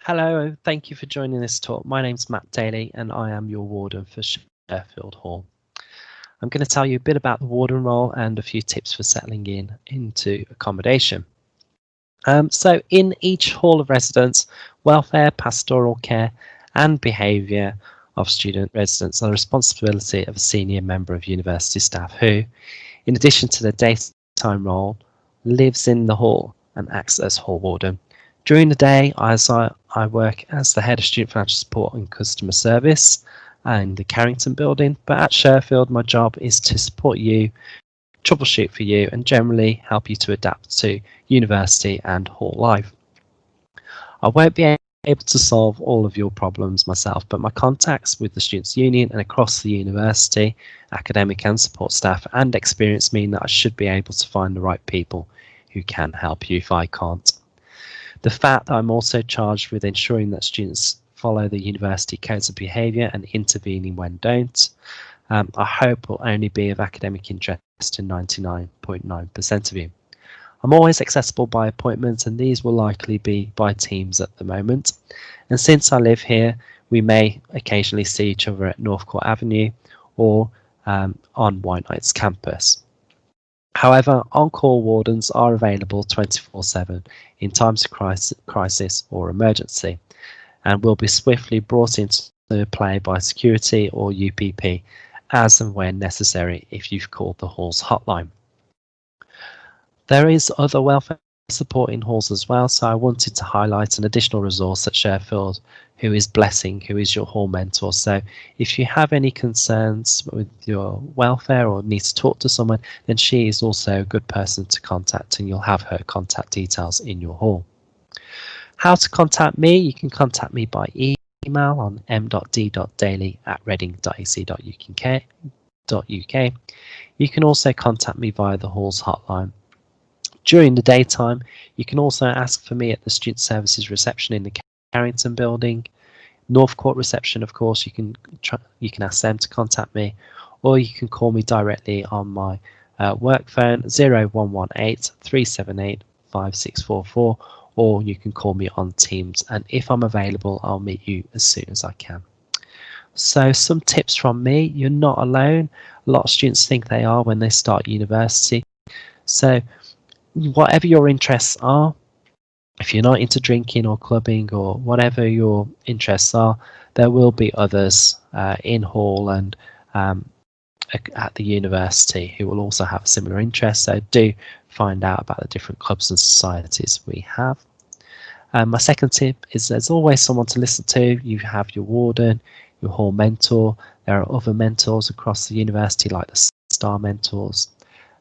Hello, thank you for joining this talk. My name's Matt Daly and I am your warden for Sherfield Hall. I'm going to tell you a bit about the warden role and a few tips for settling into accommodation. So in each hall of residence, welfare, pastoral care and behaviour of student residents are the responsibility of a senior member of university staff who, in addition to their daytime role, lives in the hall and acts as hall warden. During the day, I work as the head of student financial support and customer service in the Carrington building, but at Sherfield, my job is to support you, troubleshoot for you, and generally help you to adapt to university and hall life. I won't be able to solve all of your problems myself, but my contacts with the Students' Union and across the university, academic and support staff, and experience mean that I should be able to find the right people who can help you if I can't. The fact that I'm also charged with ensuring that students follow the university codes of behaviour and intervening when don't, I hope will only be of academic interest to 99.9% of you. I'm always accessible by appointment, and these will likely be by Teams at the moment. And since I live here, we may occasionally see each other at Northcourt Avenue or on White Knights campus. However, on-call wardens are available 24/7 in times of crisis or emergency, and will be swiftly brought into play by security or UPP as and when necessary if you've called the hall's hotline. There is other welfare support in halls as well, so I wanted to highlight an additional resource at Sherfield, who is Blessing, who is your hall mentor. So if you have any concerns with your welfare or need to talk to someone, then she is also a good person to contact, and you'll have her contact details in your hall. How to contact me? You can contact me by email on m.d.daly@reading.ac.uk. You can also contact me via the hall's hotline. During the daytime, you can also ask for me at the Student Services reception in the Carrington building. Northcourt reception, of course, you can ask them to contact me, or you can call me directly on my work phone 0118 378 5644, or you can call me on Teams, and if I'm available, I'll meet you as soon as I can. So some tips from me: you're not alone. A lot of students think they are when they start university. So whatever your interests are, if you're not into drinking or clubbing or whatever your interests are, there will be others in hall and at the university who will also have similar interests. So do find out about the different clubs and societies we have. My second tip is there's always someone to listen to. You have your warden, your hall mentor. There are other mentors across the university like the STAR mentors.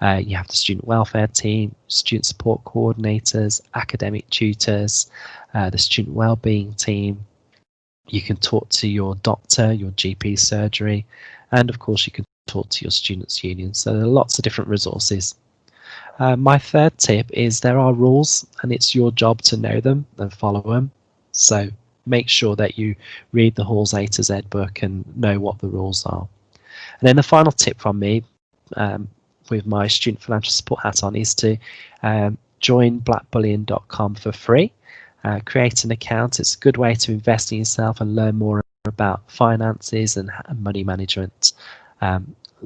You have the student welfare team, student support coordinators, academic tutors, the student wellbeing team. You can talk to your doctor, your GP surgery, and of course you can talk to your students' union. So there are lots of different resources. My third tip is there are rules, and it's your job to know them and follow them. So make sure that you read the Hall's A to Z book and know what the rules are. And then the final tip from me, with my student financial support hat on, is to join blackbullion.com for free. Create an account. It's a good way to invest in yourself and learn more about finances and money management.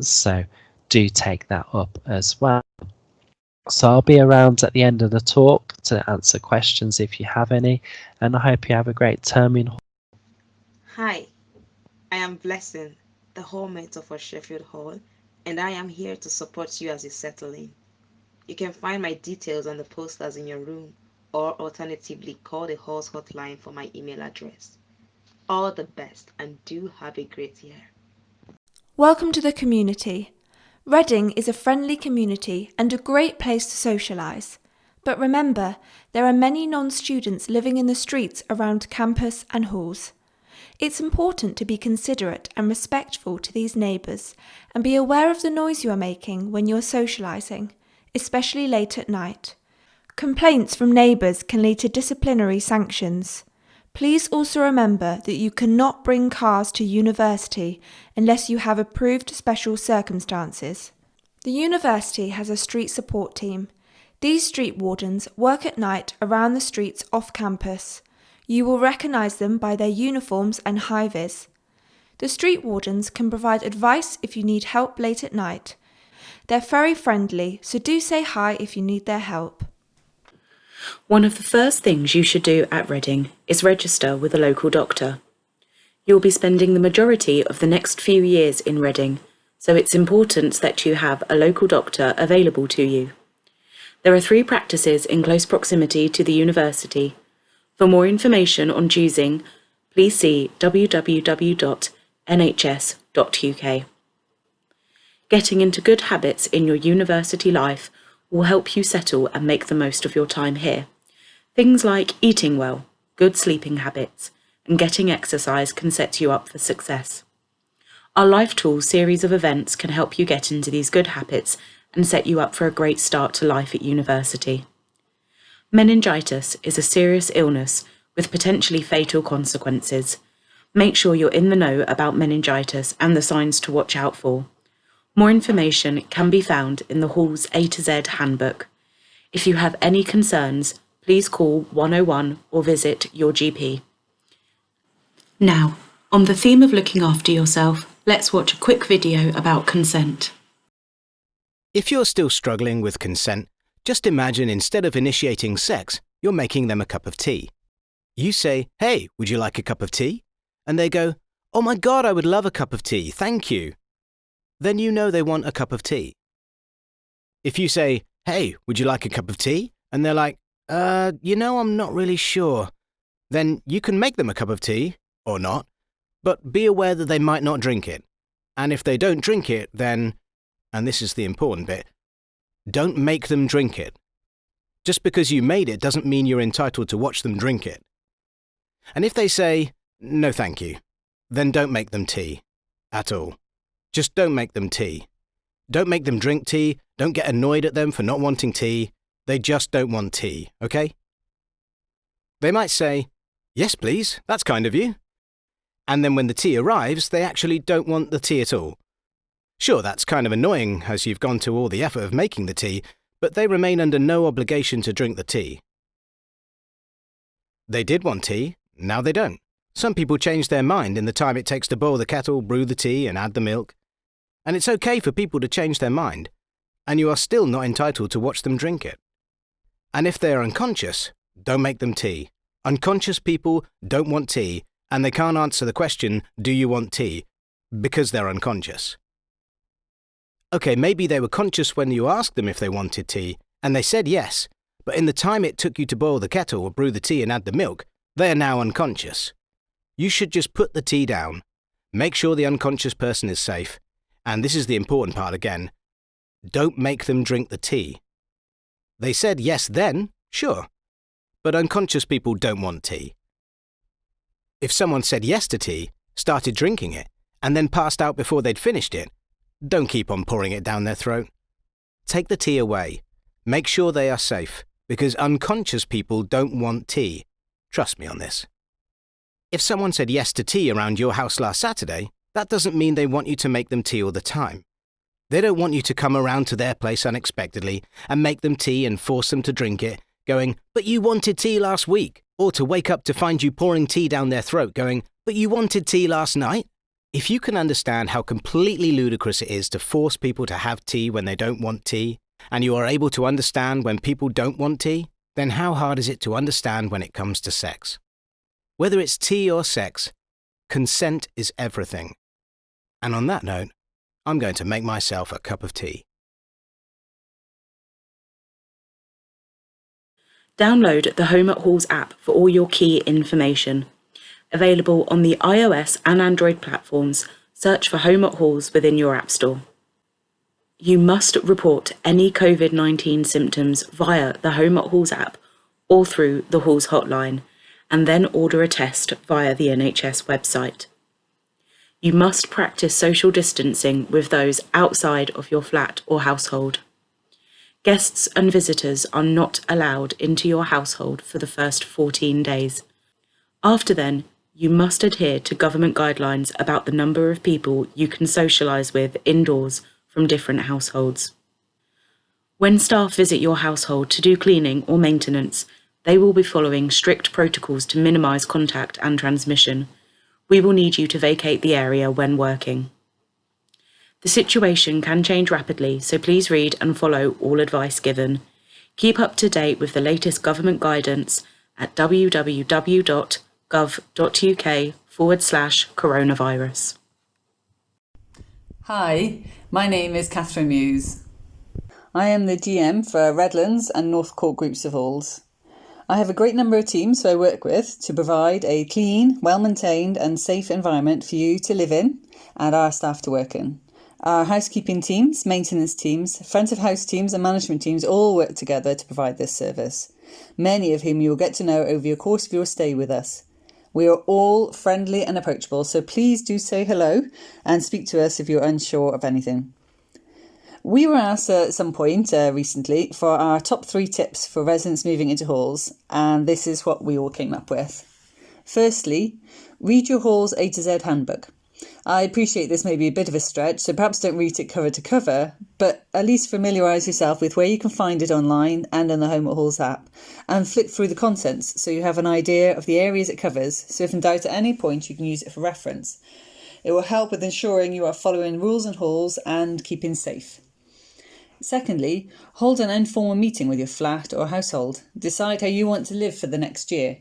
So do take that up as well. So I'll be around at the end of the talk to answer questions if you have any, and I hope you have a great term in. Hi, I am Blessing, the hall mentor for Sherfield Hall, and I am here to support you as you settle in. You can find my details on the posters in your room, or alternatively call the hall's hotline for my email address. All the best, and do have a great year. Welcome to the community. Reading is a friendly community and a great place to socialise. But remember, there are many non-students living in the streets around campus and halls. It's important to be considerate and respectful to these neighbours and be aware of the noise you are making when you're socialising, especially late at night. Complaints from neighbours can lead to disciplinary sanctions. Please also remember that you cannot bring cars to university unless you have approved special circumstances. The university has a street support team. These street wardens work at night around the streets off campus. You will recognise them by their uniforms and high-vis. The street wardens can provide advice if you need help late at night. They're very friendly, so do say hi if you need their help. One of the first things you should do at Reading is register with a local doctor. You'll be spending the majority of the next few years in Reading, so it's important that you have a local doctor available to you. There are 3 practices in close proximity to the university. For more information on choosing, please see www.nhs.uk. Getting into good habits in your university life will help you settle and make the most of your time here. Things like eating well, good sleeping habits, and getting exercise can set you up for success. Our Life Tools series of events can help you get into these good habits and set you up for a great start to life at university. Meningitis is a serious illness with potentially fatal consequences. Make sure you're in the know about meningitis and the signs to watch out for. More information can be found in the Hall's A to Z handbook. If you have any concerns, please call 101 or visit your GP. Now, on the theme of looking after yourself, let's watch a quick video about consent. If you're still struggling with consent, just imagine instead of initiating sex, you're making them a cup of tea. You say, "Hey, would you like a cup of tea?" And they go, "Oh my God, I would love a cup of tea, thank you." Then you know they want a cup of tea. If you say, "Hey, would you like a cup of tea?" And they're like, I'm not really sure. Then you can make them a cup of tea, or not, but be aware that they might not drink it. And if they don't drink it, then, and this is the important bit, don't make them drink it. Just because you made it doesn't mean you're entitled to watch them drink it. And if they say, "No thank you," then don't make them tea. At all. Just don't make them tea. Don't make them drink tea, don't get annoyed at them for not wanting tea. They just don't want tea, okay? They might say, "Yes please, that's kind of you." And then when the tea arrives, they actually don't want the tea at all. Sure, that's kind of annoying as you've gone to all the effort of making the tea, but they remain under no obligation to drink the tea. They did want tea, now they don't. Some people change their mind in the time it takes to boil the kettle, brew the tea, and add the milk. And it's okay for people to change their mind, and you are still not entitled to watch them drink it. And if they are unconscious, don't make them tea. Unconscious people don't want tea, and they can't answer the question, "Do you want tea?" because they're unconscious. Okay, maybe they were conscious when you asked them if they wanted tea, and they said yes, but in the time it took you to boil the kettle or brew the tea and add the milk, they are now unconscious. You should just put the tea down, make sure the unconscious person is safe, and this is the important part again, don't make them drink the tea. They said yes then, sure, but unconscious people don't want tea. If someone said yes to tea, started drinking it, and then passed out before they'd finished it, don't keep on pouring it down their throat. Take the tea away. Make sure they are safe, because unconscious people don't want tea. Trust me on this. If someone said yes to tea around your house last Saturday, that doesn't mean they want you to make them tea all the time. They don't want you to come around to their place unexpectedly and make them tea and force them to drink it, going, "But you wanted tea last week," or to wake up to find you pouring tea down their throat going, "But you wanted tea last night." If you can understand how completely ludicrous it is to force people to have tea when they don't want tea, and you are able to understand when people don't want tea, then how hard is it to understand when it comes to sex? Whether it's tea or sex, consent is everything. And on that note, I'm going to make myself a cup of tea. Download the Home at Halls app for all your key information. Available on the iOS and Android platforms, search for Home at Halls within your App Store. You must report any COVID-19 symptoms via the Home at Halls app or through the Halls hotline, and then order a test via the NHS website. You must practice social distancing with those outside of your flat or household. Guests and visitors are not allowed into your household for the first 14 days. After then, you must adhere to government guidelines about the number of people you can socialise with indoors from different households. When staff visit your household to do cleaning or maintenance, They will be following strict protocols to minimise contact and transmission. We will need you to vacate the area when working. The situation can change rapidly, so please read and follow all advice given. Keep up to date with the latest government guidance at www.gov.uk/coronavirus. Hi, my name is Catherine Muse. I am the GM for Redlands and North Court groups of halls. I have a great number of teams who I work with to provide a clean, well-maintained and safe environment for you to live in and our staff to work in. Our housekeeping teams, maintenance teams, front of house teams and management teams all work together to provide this service, many of whom you will get to know over the course of your stay with us. We are all friendly and approachable, so please do say hello and speak to us if you're unsure of anything. We were asked at some point recently for our top 3 tips for residents moving into halls, and this is what we all came up with. Firstly, read your hall's A to Z handbook. I appreciate this may be a bit of a stretch, so perhaps don't read it cover to cover, but at least familiarise yourself with where you can find it online and on the Home at Halls app, and flick through the contents so you have an idea of the areas it covers, so if in doubt at any point you can use it for reference. It will help with ensuring you are following rules in halls and keeping safe. Secondly, hold an informal meeting with your flat or household. Decide how you want to live for the next year.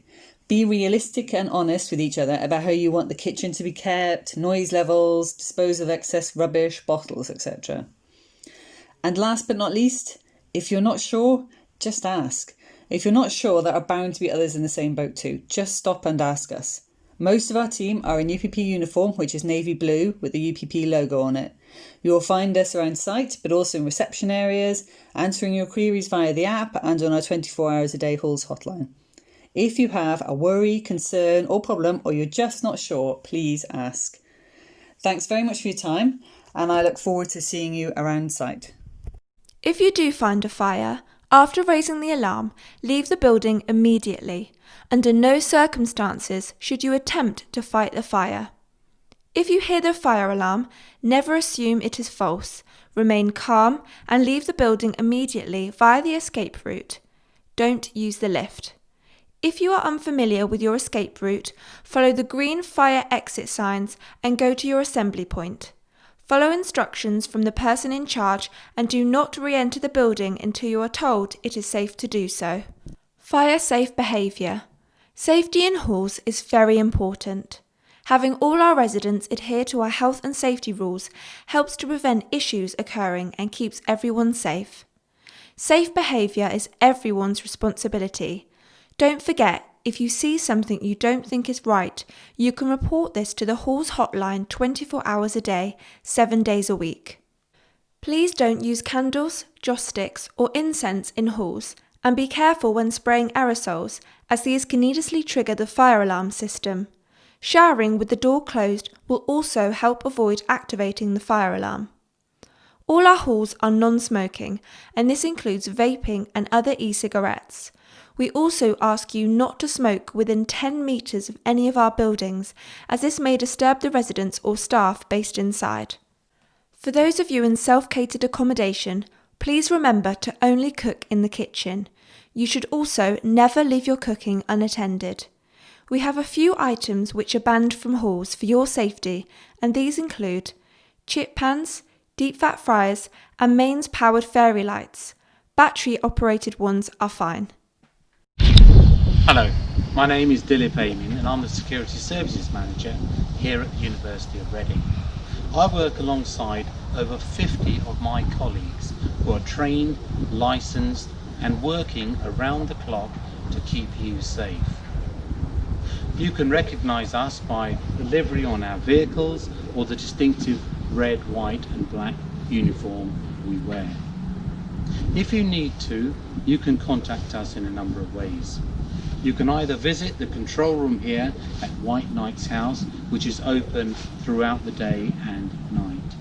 Be realistic and honest with each other about how you want the kitchen to be kept, noise levels, dispose of excess rubbish, bottles, etc. And last but not least, if you're not sure, just ask. If you're not sure, there are bound to be others in the same boat too. Just stop and ask us. Most of our team are in UPP uniform, which is navy blue with the UPP logo on it. You will find us around site, but also in reception areas, answering your queries via the app and on our 24 hours a day halls hotline. If you have a worry, concern or problem, or you're just not sure, please ask. Thanks very much for your time, and I look forward to seeing you around site. If you do find a fire, after raising the alarm, leave the building immediately. Under no circumstances should you attempt to fight the fire. If you hear the fire alarm, never assume it is false. Remain calm and leave the building immediately via the escape route. Don't use the lift. If you are unfamiliar with your escape route, follow the green fire exit signs and go to your assembly point. Follow instructions from the person in charge and do not re-enter the building until you are told it is safe to do so. Fire safe behaviour. Safety in halls is very important. Having all our residents adhere to our health and safety rules helps to prevent issues occurring and keeps everyone safe. Safe behaviour is everyone's responsibility. Don't forget, if you see something you don't think is right, you can report this to the Halls hotline 24 hours a day, 7 days a week. Please don't use candles, joss sticks or incense in halls, and be careful when spraying aerosols, as these can needlessly trigger the fire alarm system. Showering with the door closed will also help avoid activating the fire alarm. All our halls are non-smoking, and this includes vaping and other e-cigarettes. We also ask you not to smoke within 10 metres of any of our buildings, as this may disturb the residents or staff based inside. For those of you in self-catered accommodation, please remember to only cook in the kitchen. You should also never leave your cooking unattended. We have a few items which are banned from halls for your safety, and these include chip pans, deep fat fryers and mains powered fairy lights. Battery operated ones are fine. Hello, my name is Dilip Amin and I'm the Security Services Manager here at the University of Reading. I work alongside over 50 of my colleagues who are trained, licensed and working around the clock to keep you safe. You can recognise us by the livery on our vehicles or the distinctive red, white and black uniform we wear. If you need to, you can contact us in a number of ways. You can either visit the control room here at White Knight's house, which is open throughout the day and night.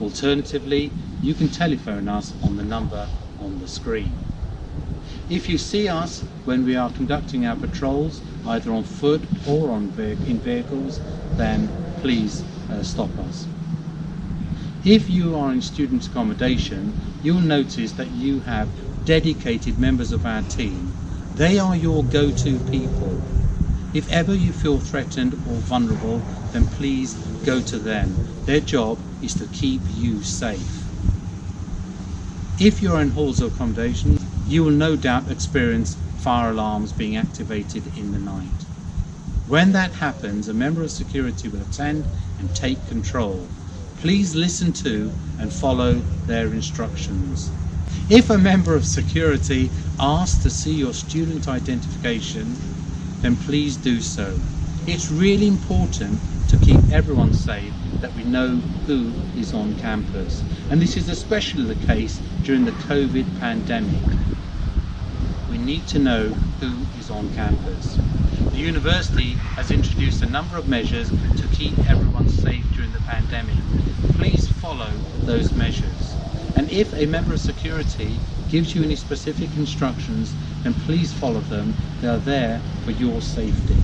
Alternatively, you can telephone us on the number on the screen. If you see us when we are conducting our patrols, either on foot or in vehicles, then please stop us. If you are in student accommodation, you'll notice that you have dedicated members of our team. They are your go-to people. If ever you feel threatened or vulnerable, then please go to them. Their job is to keep you safe. If you're in halls of accommodation, you will no doubt experience fire alarms being activated in the night. When that happens, a member of security will attend and take control. Please listen to and follow their instructions. If a member of security asks to see your student identification, then please do so. It's really important to keep everyone safe that we know who is on campus. And this is especially the case during the COVID pandemic. We need to know who is on campus. The university has introduced a number of measures to keep everyone safe during the pandemic. Please follow those measures. And if a member of security gives you any specific instructions, then please follow them. They are there for your safety.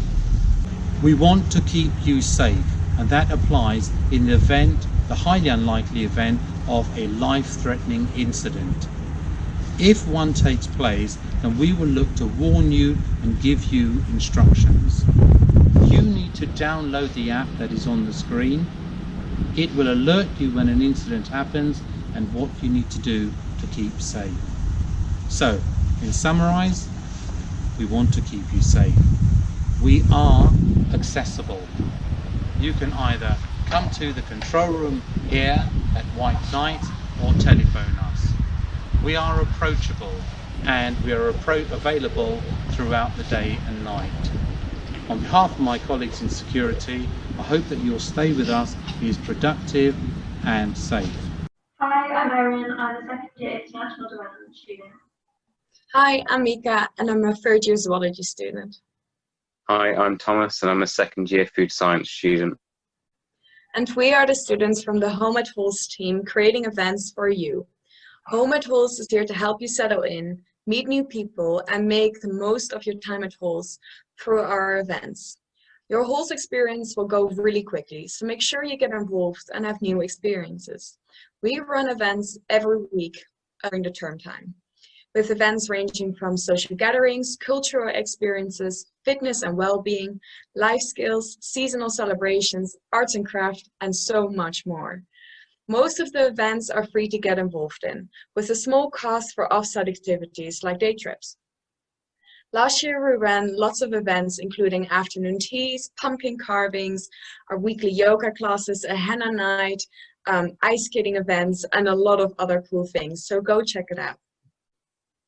We want to keep you safe, and that applies in the event, the highly unlikely event, of a life-threatening incident. If one takes place, then we will look to warn you and give you instructions. You need to download the app that is on the screen. It will alert you when an incident happens and what you need to do to keep safe. So, in summarize, we want to keep you safe. We are accessible. You can either come to the control room here at White Knight or telephone us. We are approachable and we are available throughout the day and night. On behalf of my colleagues in security, I hope that you'll stay with us, be as productive and safe. Hi, I'm Erin. I'm a second year international development student. Hi, I'm Mika and I'm a third year zoology student. Hi, I'm Thomas and I'm a second year food science student. And we are the students from the Home at Halls team creating events for you. Home at Halls is here to help you settle in, meet new people, and make the most of your time at Halls through our events. Your Halls experience will go really quickly, so make sure you get involved and have new experiences. We run events every week during the term time, with events ranging from social gatherings, cultural experiences, fitness and well-being, life skills, seasonal celebrations, arts and craft, and so much more. Most of the events are free to get involved in, with a small cost for off-site activities like day trips. Last year we ran lots of events including afternoon teas, pumpkin carvings, our weekly yoga classes, a henna night, ice skating events, and a lot of other cool things, so go check it out.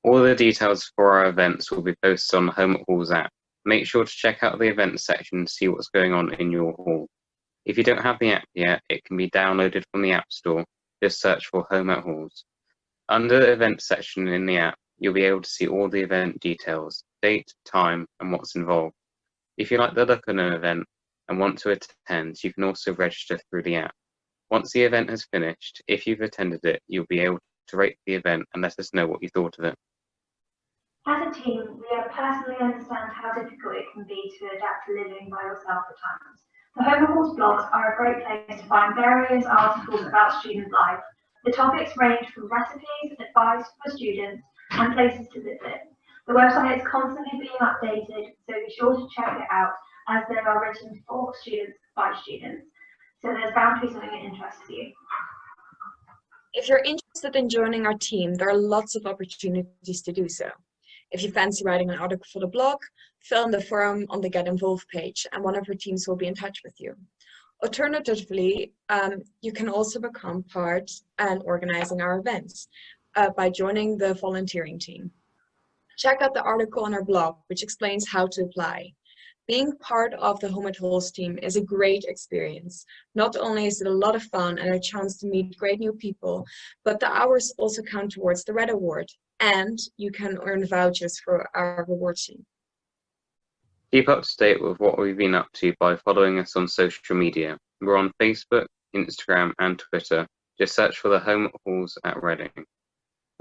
All the details for our events will be posted on the Home at Halls app. Make sure to check out the events section to see what's going on in your hall. If you don't have the app yet, it can be downloaded from the App Store. Just search for Home at Halls. Under the events section in the app, you'll be able to see all the event details, date, time, and what's involved. If you like the look of an event and want to attend, you can also register through the app. Once the event has finished, if you've attended it, you'll be able to rate the event and let us know what you thought of it. As a team, we personally understand how difficult it can be to adapt to living by yourself at times. The Home at Halls blogs are a great place to find various articles about student life. The topics range from recipes, advice for students, and places to visit. The website is constantly being updated, so be sure to check it out, as they are written for students by students. So there's bound to be something that interests you. If you're interested in joining our team, there are lots of opportunities to do so. If you fancy writing an article for the blog, fill in the form on the Get Involved page and one of our teams will be in touch with you. Alternatively, you can also become part and organizing our events by joining the volunteering team. Check out the article on our blog, which explains how to apply. Being part of the Home at Halls team is a great experience. Not only is it a lot of fun and a chance to meet great new people, but the hours also count towards the Red Award, and you can earn vouchers for our reward sheet. Keep up to date with what we've been up to by following us on social media. We're on Facebook, Instagram, and Twitter. Just search for the Home at Halls at Reading.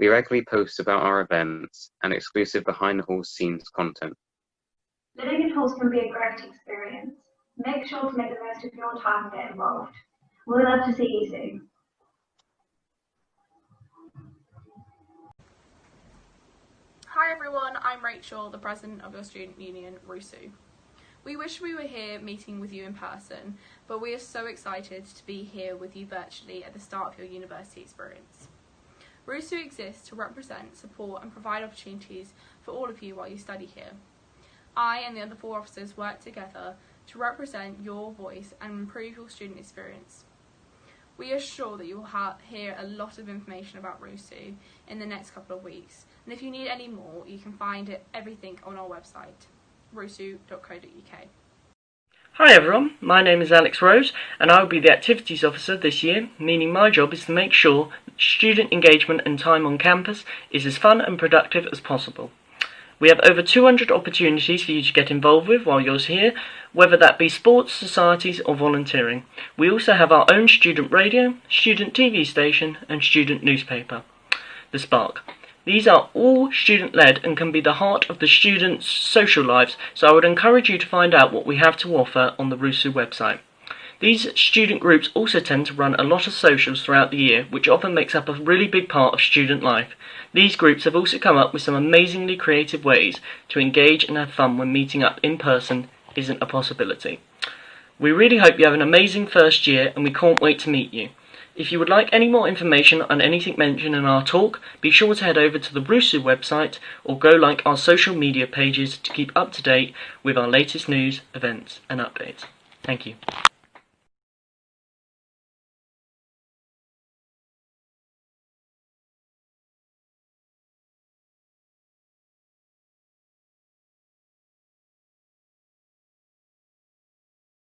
We regularly post about our events and exclusive behind the halls scenes content. Living in halls can be a great experience. Make sure to make the most of your time and get involved. We'd love to see you soon. Hi everyone, I'm Rachel, the President of your student union, RUSU. We wish we were here meeting with you in person, but we are so excited to be here with you virtually at the start of your university experience. RUSU exists to represent, support and provide opportunities for all of you while you study here. I and the other 4 officers work together to represent your voice and improve your student experience. We are sure that you will hear a lot of information about RUSU in the next couple of weeks, and if you need any more, you can find everything on our website, rusu.co.uk. Hi everyone, my name is Alex Rose and I will be the Activities Officer this year, meaning my job is to make sure that student engagement and time on campus is as fun and productive as possible. We have over 200 opportunities for you to get involved with while you're here, whether that be sports, societies or volunteering. We also have our own student radio, student TV station and student newspaper, The Spark. These are all student-led and can be the heart of the students' social lives, so I would encourage you to find out what we have to offer on the RUSU website. These student groups also tend to run a lot of socials throughout the year, which often makes up a really big part of student life. These groups have also come up with some amazingly creative ways to engage and have fun when meeting up in person isn't a possibility. We really hope you have an amazing first year and we can't wait to meet you. If you would like any more information on anything mentioned in our talk, be sure to head over to the RUSU website or go like our social media pages to keep up to date with our latest news, events and updates. Thank you.